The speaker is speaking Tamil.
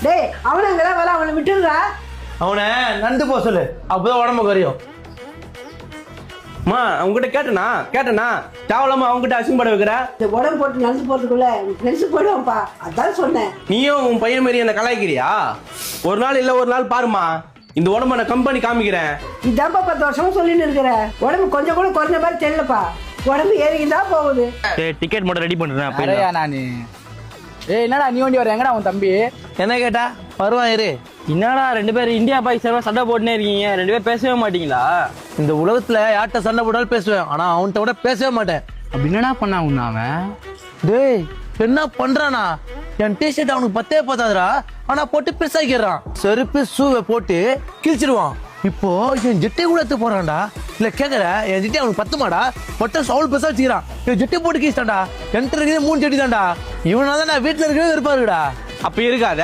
டேய் அவனுங்கதான் வேலை, அவனை விட்டுடுறா. அவனை நண்டு போக சொல்லு, அப்பதான் உடம்பு குறையும். அம்மா அவங்ககிட்ட கேட்டனா தேவலாம அவங்ககிட்ட அசிங்கப்பட வைக்கிற. இந்த உடம்பு போட்டு நடந்து போறதுக்குள்ள ஃப்ரெண்ட்ஸ் போயிடுவான்ப்பா, அதான் சொன்னேன். நீயும் உன் பையன் மாரி என்ன கலாய்க்கிறியா? ஒரு நாள் இல்ல ஒரு நாள் பாருமா, இந்த உடம்ப நான் கம்பெனி காமிக்கிறேன். இதான்ப்பா 10 வருஷமா சொல்லின்னு இருக்கிற. உடம்பு கொஞ்சம் கூட குறைஞ்ச மாதிரி தெரியலப்பா, உடம்பு ஏறிக்கிதான் போகுது. டிக்கெட் மட்டும் ரெடி பண்றேன். நானு என்னடா நீ வண்டி வர, எங்கடா உன் தம்பி? என்ன கேட்டா வருவான் இரு. என்னடா 2 பேரும் இந்தியா பாகிஸ்தான் சண்டை போட்டுனே இருக்கீங்க, 2 பேரும் பேசவே மாட்டீங்களா? இந்த உலகத்துல யார்கிட்ட சண்டை போட்டாலும் பேசுவேன், ஆனா அவன்கிட்ட கூட பேசவே மாட்டேன். அப்படி என்னடா பண்ணா உன்ன அவன்? டேய் என்ன பண்றானா, என் டிஷர்ட் அவனுக்கு பத்தே பார்த்தாதுடா, ஆனா போட்டு பெருசாக்கிறான். செருப்பு ஷூவை போட்டு கிழிச்சிடுவான். இப்போ என் ஜெட்டை கூட எடுத்து போறான்டா. இல்ல கேக்குற, என் ஜெட்டை அவனுக்கு பத்துமாடா, மொட்டை சவுல் பெருசா வச்சுக்கிறான். என் ஜெட்டை போட்டு கீழ்ச்சான்டா. என்கிட்ட இருக்கிறது 3 ஜெட்டி தான்டா. இவனால நான் வீட்டுல இருக்கவே இருப்பாருடா. அப்ப இருக்காத.